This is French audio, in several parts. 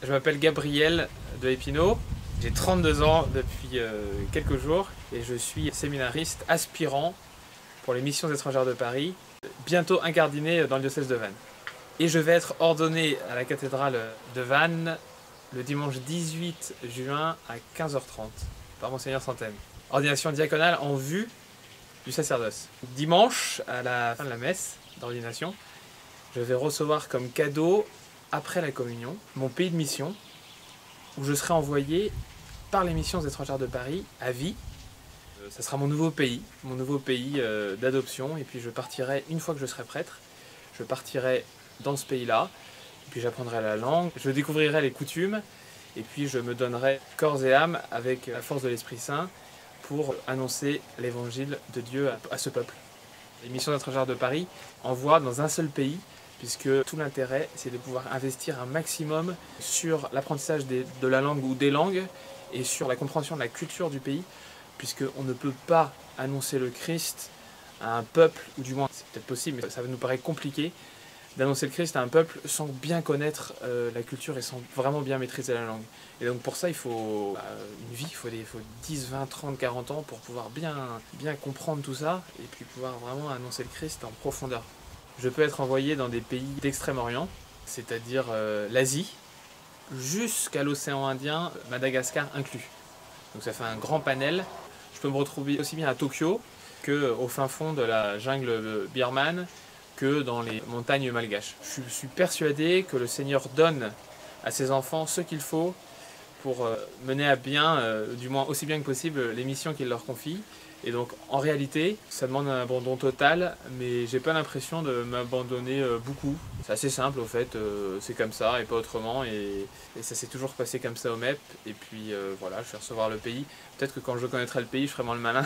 Je m'appelle Gabriel de Épinau, j'ai 32 ans depuis quelques jours et je suis séminariste aspirant pour les missions étrangères de Paris, bientôt incardiné dans le diocèse de Vannes. Et je vais être ordonné à la cathédrale de Vannes le dimanche 18 juin à 15h30 par Monseigneur Santène. Ordination diaconale en vue du sacerdoce. Dimanche, à la fin de la messe d'ordination, je vais recevoir comme cadeau, après la communion, mon pays de mission, où je serai envoyé par les missions étrangères de Paris à vie. Ça sera mon nouveau pays d'adoption, et puis je partirai, une fois que je serai prêtre, je partirai dans ce pays-là, et puis j'apprendrai la langue, je découvrirai les coutumes, et puis je me donnerai corps et âme avec la force de l'Esprit Saint pour annoncer l'évangile de Dieu à ce peuple. Les missions étrangères de Paris envoient dans un seul pays, puisque tout l'intérêt, c'est de pouvoir investir un maximum sur l'apprentissage de la langue ou des langues et sur la compréhension de la culture du pays, puisqu'on ne peut pas annoncer le Christ à un peuple, ou du moins c'est peut-être possible, mais ça nous paraît compliqué, d'annoncer le Christ à un peuple sans bien connaître la culture et sans vraiment bien maîtriser la langue. Et donc pour ça, il faut une vie, il faut 10, 20, 30, 40 ans pour pouvoir bien comprendre tout ça et puis pouvoir vraiment annoncer le Christ en profondeur. Je peux être envoyé dans des pays d'Extrême-Orient, c'est-à-dire l'Asie, jusqu'à l'océan Indien, Madagascar inclus. Donc ça fait un grand panel. Je peux me retrouver aussi bien à Tokyo qu'au fin fond de la jungle birmane, que dans les montagnes malgaches. Je suis persuadé que le Seigneur donne à ses enfants ce qu'il faut pour mener à bien, du moins aussi bien que possible, les missions qu'il leur confie. Et donc en réalité, ça demande un abandon total, mais j'ai pas l'impression de m'abandonner beaucoup. C'est assez simple au fait, c'est comme ça et pas autrement, et ça s'est toujours passé comme ça au MEP, et puis voilà, je vais recevoir le pays. Peut-être que quand je connaîtrai le pays, je ferai moins le malin.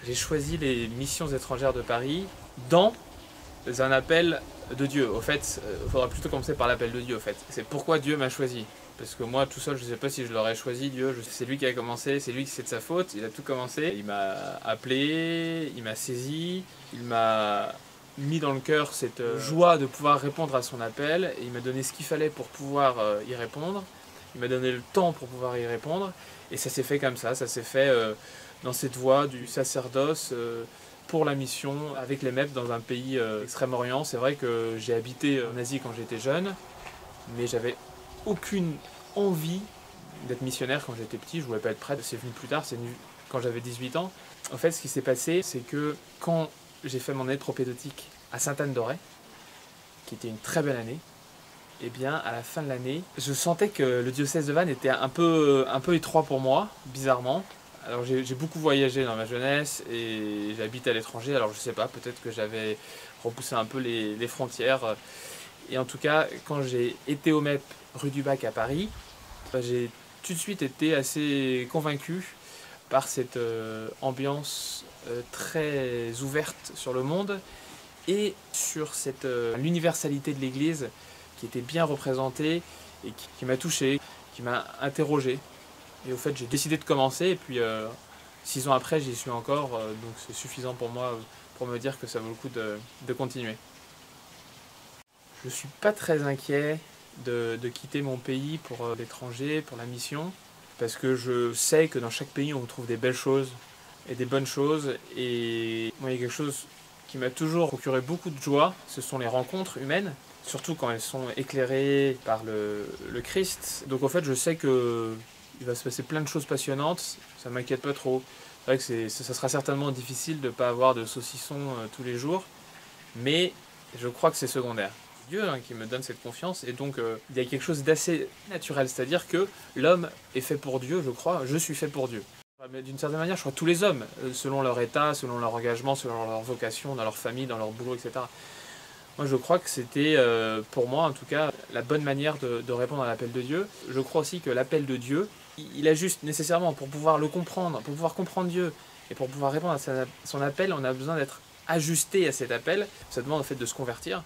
J'ai choisi les missions étrangères de Paris dans un appel de Dieu. Au fait, il faudra plutôt commencer par l'appel de Dieu, au fait. C'est pourquoi Dieu m'a choisi. Parce que moi, tout seul, je ne sais pas si je l'aurais choisi, Dieu. C'est lui qui a commencé, c'est lui qui sait de sa faute, il a tout commencé. Il m'a appelé, il m'a saisi, il m'a mis dans le cœur cette joie de pouvoir répondre à son appel, et il m'a donné ce qu'il fallait pour pouvoir y répondre. Il m'a donné le temps pour pouvoir y répondre, et ça s'est fait comme ça s'est fait dans cette voie du sacerdoce, pour la mission avec les MEP dans un pays Extrême-Orient. C'est vrai que j'ai habité en Asie quand j'étais jeune, mais j'avais aucune envie d'être missionnaire quand j'étais petit. Je voulais pas être prêtre, c'est venu plus tard, c'est venu quand j'avais 18 ans. En fait, ce qui s'est passé, c'est que quand j'ai fait mon aide propédeutique à Sainte-Anne-d'Auray, qui était une très belle année, et bien à la fin de l'année, je sentais que le diocèse de Vannes était un peu étroit pour moi, bizarrement. Alors j'ai beaucoup voyagé dans ma jeunesse et j'habite à l'étranger, alors je sais pas, peut-être que j'avais repoussé un peu les frontières. Et en tout cas, quand j'ai été au MEP rue du Bac à Paris, j'ai tout de suite été assez convaincu par cette ambiance très ouverte sur le monde et sur l'universalité de l'Église qui était bien représentée et qui m'a touché, qui m'a interrogé. Et au fait, j'ai décidé de commencer, et puis 6 ans après, j'y suis encore, donc c'est suffisant pour moi pour me dire que ça vaut le coup de continuer. Je ne suis pas très inquiet de quitter mon pays pour l'étranger, pour la mission, parce que je sais que dans chaque pays, on trouve des belles choses et des bonnes choses, et moi, il y a quelque chose qui m'a toujours procuré beaucoup de joie, ce sont les rencontres humaines, surtout quand elles sont éclairées par le Christ. Donc en fait, je sais que il va se passer plein de choses passionnantes, ça m'inquiète pas trop. C'est vrai que ça sera certainement difficile de ne pas avoir de saucisson tous les jours, mais je crois que c'est secondaire. C'est Dieu qui me donne cette confiance, et donc il y a quelque chose d'assez naturel, c'est-à-dire que l'homme est fait pour Dieu, je crois, je suis fait pour Dieu. Mais d'une certaine manière, je crois que tous les hommes, selon leur état, selon leur engagement, selon leur vocation, dans leur famille, dans leur boulot, etc. Moi, je crois que c'était, pour moi en tout cas, la bonne manière de répondre à l'appel de Dieu. Je crois aussi que l'appel de Dieu, il a juste nécessairement, pour pouvoir le comprendre, pour pouvoir comprendre Dieu, et pour pouvoir répondre à son appel, on a besoin d'être ajusté à cet appel. Ça demande en fait de se convertir.